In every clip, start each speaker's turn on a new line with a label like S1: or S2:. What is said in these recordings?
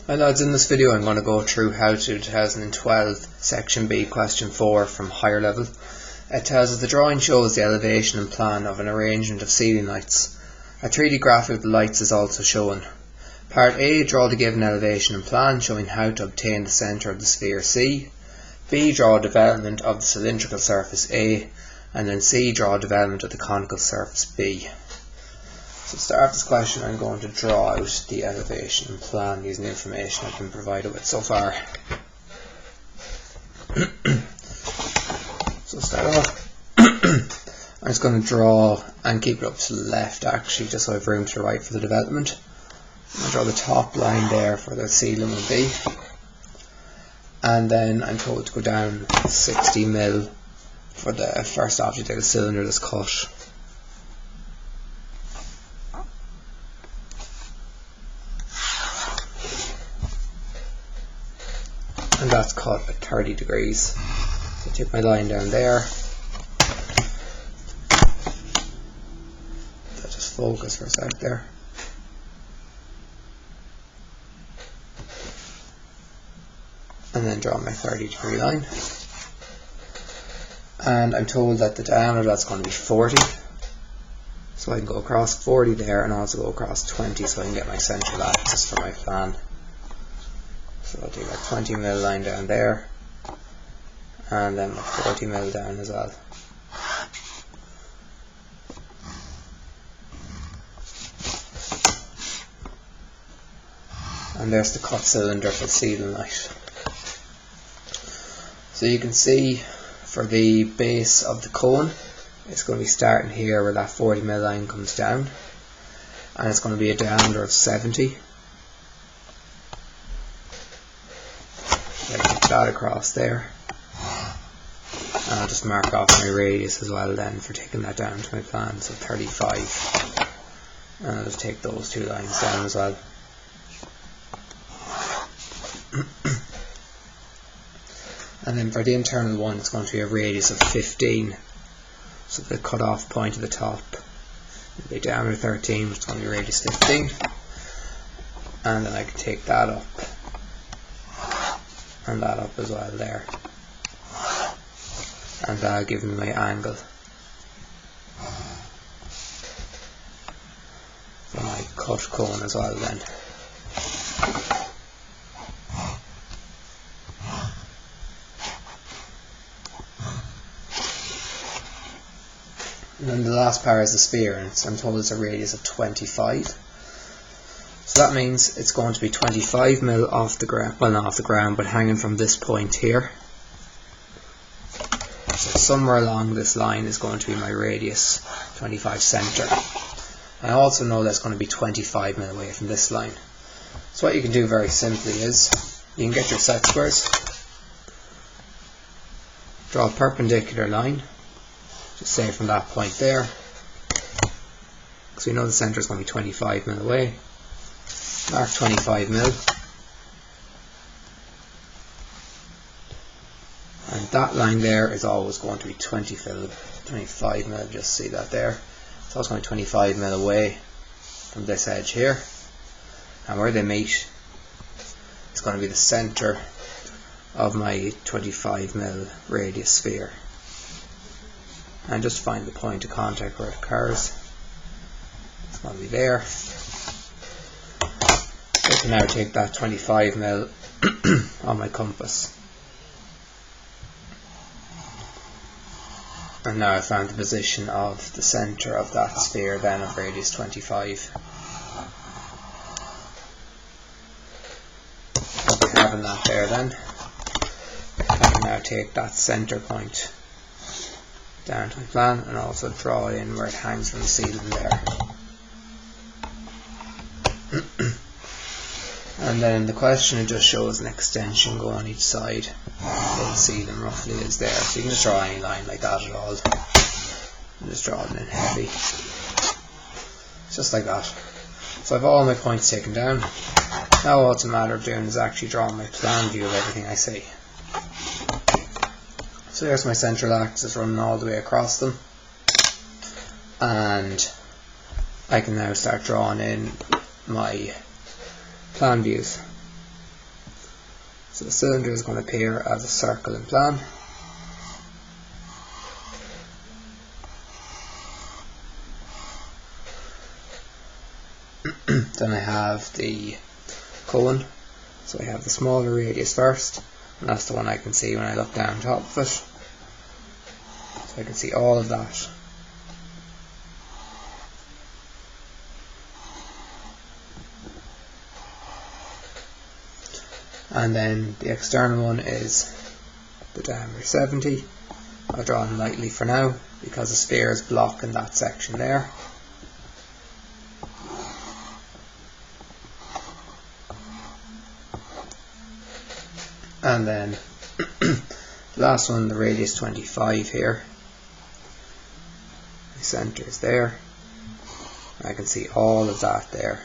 S1: Hi lads, in this video I'm going to go through how to 2012 section B question 4 from higher level. It tells us the drawing shows the elevation and plan of an arrangement of ceiling lights. A 3D graphic of the lights is also shown. Part A, draw the given elevation and plan showing how to obtain the centre of the sphere C. B, draw a development of the cylindrical surface A. And then C, draw a development of the conical surface B. So to start this question, I'm going to draw out the elevation and plan using the information I've been provided with so far. So to start off, I'm just going to draw and keep it up to the left actually, just so I have room to the right for the development. I'm going to draw the top line there for the ceiling will be. And then I'm told to go down 60 mil for the first object of the cylinder that's cut. And that's cut at 30 degrees. So I take my line down there. So just focus for a sec there. And then draw my 30-degree line. And I'm told that the diameter that's going to be 40. So I can go across 40 there and also go across 20 so I can get my central axis for my plan. So I'll do that 20 mil line down there, and then my 40 mil down as well. And there's the cut cylinder for the ceiling light. So you can see for the base of the cone, it's going to be starting here where that 40 mil line comes down, and it's going to be a diameter of 70. That across there, and I'll just mark off my radius as well then for taking that down to my plan, so 35, and I'll just take those two lines down as well. And then for the internal one, it's going to be a radius of 15, so the cut off point at the top will be diameter 13, which is going to be radius 15, and then I can take that up and that up as well there, and that'll give me my angle for my cut cone as well then. And then the last part is the sphere, and I'm told it's a radius of 25. So that means it's going to be 25 mil off the ground, well not off the ground, but hanging from this point here. So somewhere along this line is going to be my radius, 25 centre. I also know that's going to be 25 mil away from this line. So what you can do very simply is, you can get your set squares, draw a perpendicular line, just say from that point there, because we know the centre is going to be 25 mil away. Mark 25 mil, and that line there is always going to be 25 mil, just see that there. It's always going to be 25 mil away from this edge here, and where they meet is going to be the centre of my 25 mil radius sphere. And just find the point of contact where it occurs. It's going to be there. I can now take that 25 mil on my compass, and now I've found the position of the centre of that sphere then of radius 25. After having that there then, I can now take that centre point down to my plan and also draw it in where it hangs from the ceiling there. And then in the question it just shows an extension going on each side of the ceiling roughly is there, so you can just draw any line like that at all and just draw it in heavy, just like that. So I've all my points taken down. Now all it's a matter of doing is actually drawing my plan view of everything I see. So here's my central axis running all the way across them, and I can now start drawing in my plan views. So the cylinder is going to appear as a circle in plan. Then I have the cone, so I have the smaller radius first, and that's the one I can see when I look down top of it. So I can see all of that. And then the external one is the diameter 70. I'll draw them lightly for now because the sphere is blocking that section there. And then the last one, the radius 25 here. The centre is there. I can see all of that there.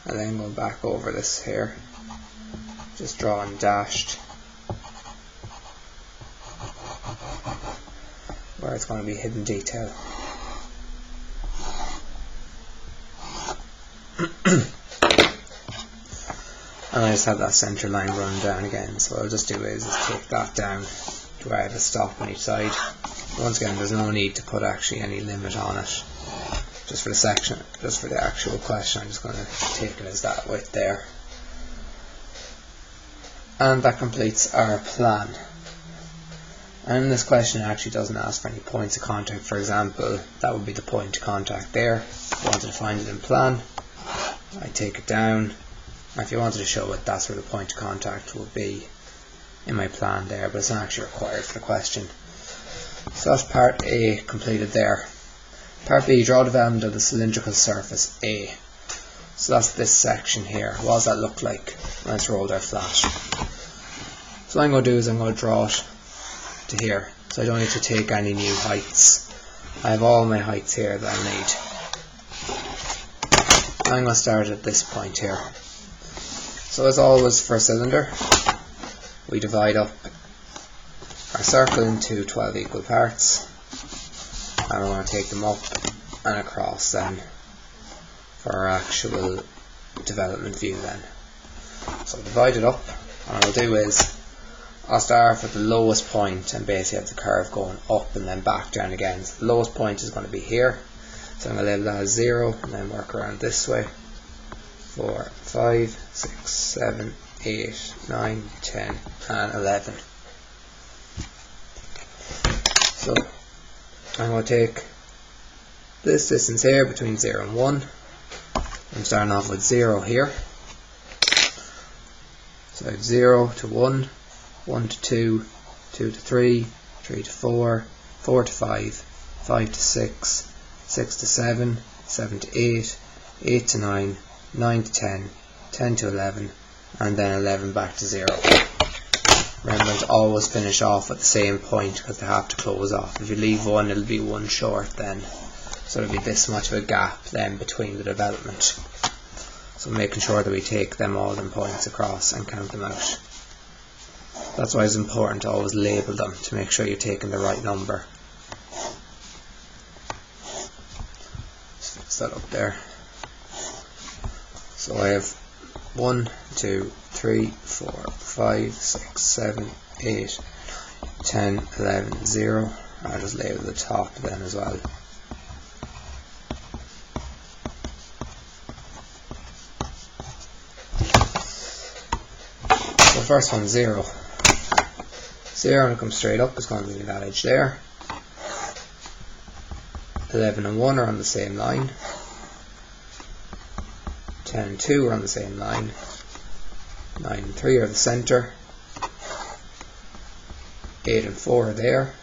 S1: And then going back over this here, just drawing dashed where it's going to be hidden detail. And I just have that centre line run down again, so what I'll just do is take that down to where I have a stop on each side. Once again, there's no need to put actually any limit on it. Just for the section, just for the actual question, I'm just going to take it as that width there. And that completes our plan. And this question actually doesn't ask for any points of contact. For example, that would be the point of contact there. If you wanted to find it in plan, I take it down. And if you wanted to show it, that's where the point of contact will be in my plan there, but it's not actually required for the question. So that's part A completed there. Part B, draw development of the cylindrical surface A. So that's this section here. What does that look like when it's rolled out flat? So what I'm going to do is I'm going to draw it to here. So I don't need to take any new heights. I have all my heights here that I need. I'm going to start at this point here. So as always for a cylinder, we divide up our circle into 12 equal parts, and we're going to take them up and across then for our actual development view then. So divide it up, and what I'll do is I'll start off at the lowest point and basically have the curve going up and then back down again. So the lowest point is going to be here, so I'm going to label that as 0 and then work around this way. 4, 5, 6, 7, 8, 9, 10 and 11. So I'm going to take this distance here between 0 and 1. I'm starting off with 0 here. So I have 0 to 1, 1 to 2, 2 to 3, 3 to 4, 4 to 5, 5 to 6, 6 to 7, 7 to 8, 8 to 9, 9 to 10, 10 to 11, and then 11 back to 0. Remember to always finish off at the same point because they have to close off. If you leave one, it'll be one short then. So there'll be this much of a gap then between the development. So making sure that we take them all them points across and count them out. That's why it's important to always label them to make sure you're taking the right number. Just fix that up there. So I have 1, 2, 3, 4, 5, 6, 7, 8, 10, 11, 0. I'll just label the top then as well. So the first one, 0. 0 and it comes straight up, is going to be that edge there. 11 and 1 are on the same line. 10 and 2 are on the same line. 9 and 3 are the centre. 8 and 4 are there.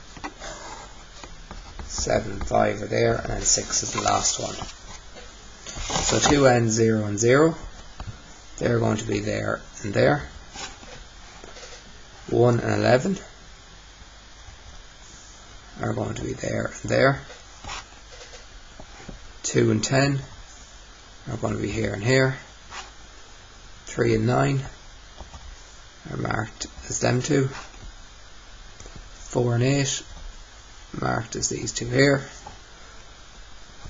S1: 7 and 5 are there, and then 6 is the last one. So two ends, 0 and 0. They're going to be there and there. 1 and 11 are going to be there and there. 2 and 10 are going to be here and here. 3 and 9 are marked as them two. 4 and 8 marked as these two here.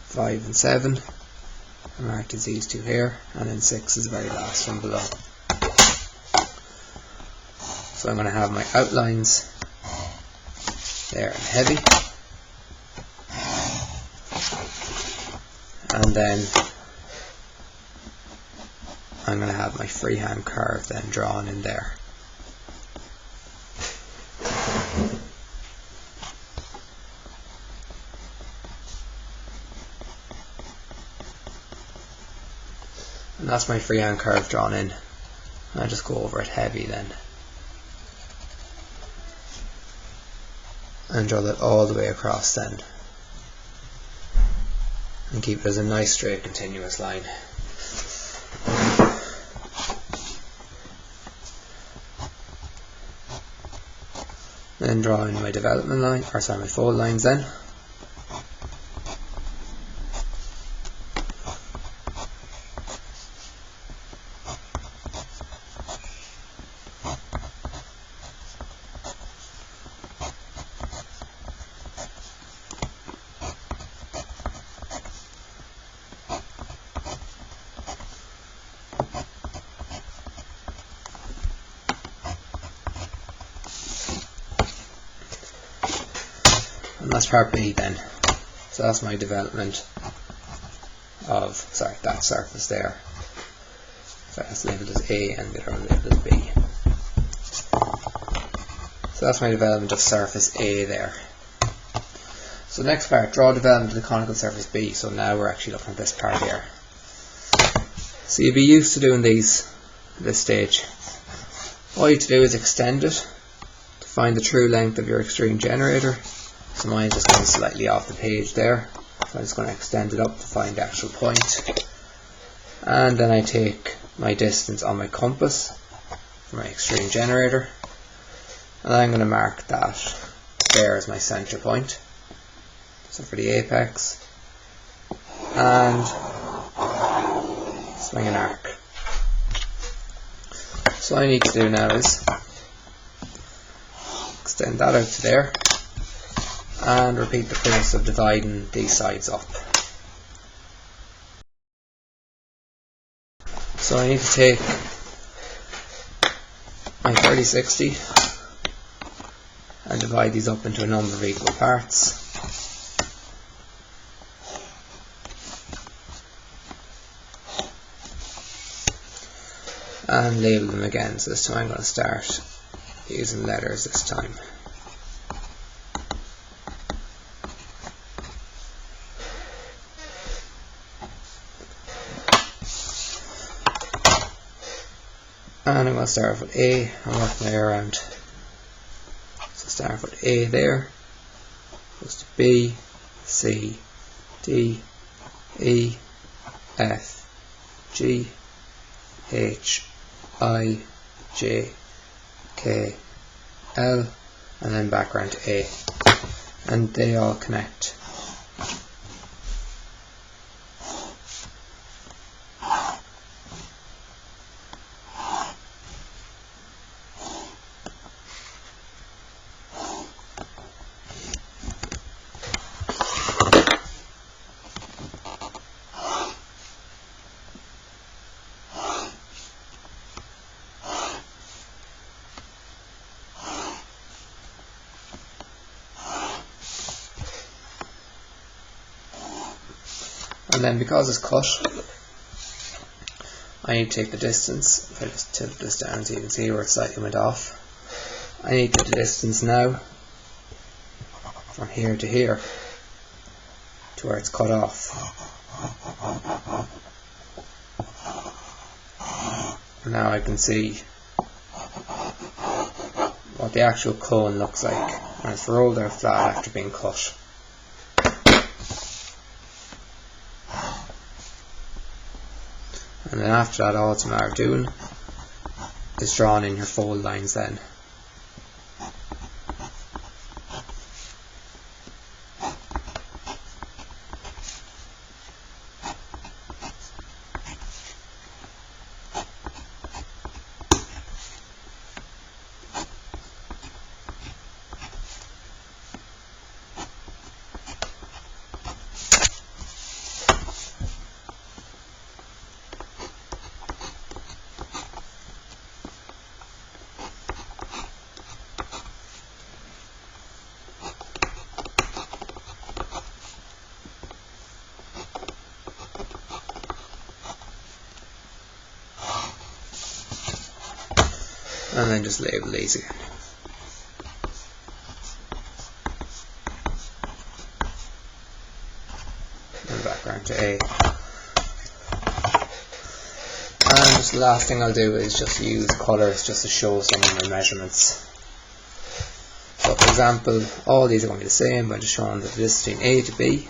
S1: 5 and 7 I marked as these two here, and then 6 is the very last one below. So I'm going to have my outlines there in heavy, and then I'm going to have my freehand curve then drawn in there. And that's my freehand curve drawn in. And I just go over it heavy then. And draw that all the way across then. And keep it as a nice straight continuous line. Then draw in my development line, or sorry, my fold lines then. And that's part B then. So that's my development of, sorry, that surface there. So that's labelled as A and the other one labelled as B. So that's my development of surface A there. So next part, draw development of the conical surface B. So now we're actually looking at this part here. So you'll be used to doing these at this stage. All you have to do is extend it to find the true length of your extreme generator. So mine's just going slightly off the page there. So I'm just going to extend it up to find the actual point. And then I take my distance on my compass for my extreme generator. And I'm going to mark that there as my center point. So for the apex. And swing an arc. So all I need to do now is extend that out to there. And repeat the process of dividing these sides up. So I need to take my 30/60 and divide these up into a number of equal parts. And label them again. So this time I'm going to start using letters this time. And I'm going to start off with A and work my way around. So start off with A there, goes to B, C, D, E, F, G, H, I, J, K, L, and then back around to A. And they all connect. And then because it's cut, I need to take the distance. If I just tilt this down so you can see where it slightly went off. I need to take the distance now from here to here to where it's cut off. And now I can see what the actual cone looks like when it's rolled out flat after being cut. And then after that, all it's a matter of doing is drawing in your fold lines then. and then just label these again. And background to A. And just the last thing I'll do is just use colours just to show some of my measurements. So for example, all these are going to be the same by just showing the distance between A to B.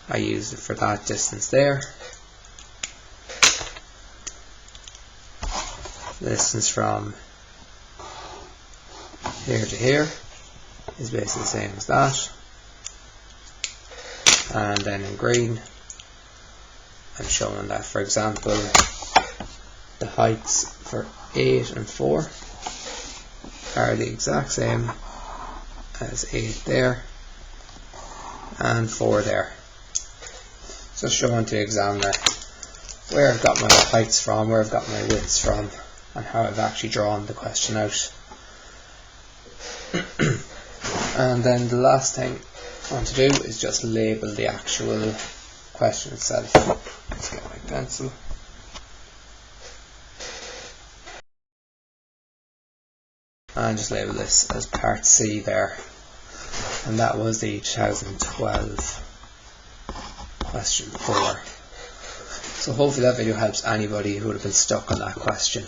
S1: I used it for that distance there. The distance from here to here is basically the same as that. And then in green, I'm showing that, for example, the heights for 8 and 4 are the exact same as 8 there and 4 there. So showing to the examiner where I've got my heights from, where I've got my widths from, and how I've actually drawn the question out. And then the last thing I want to do is just label the actual question itself. Let's get my pencil. And just label this as part C there. And that was the 2012 question 4. So hopefully that video helps anybody who would have been stuck on that question.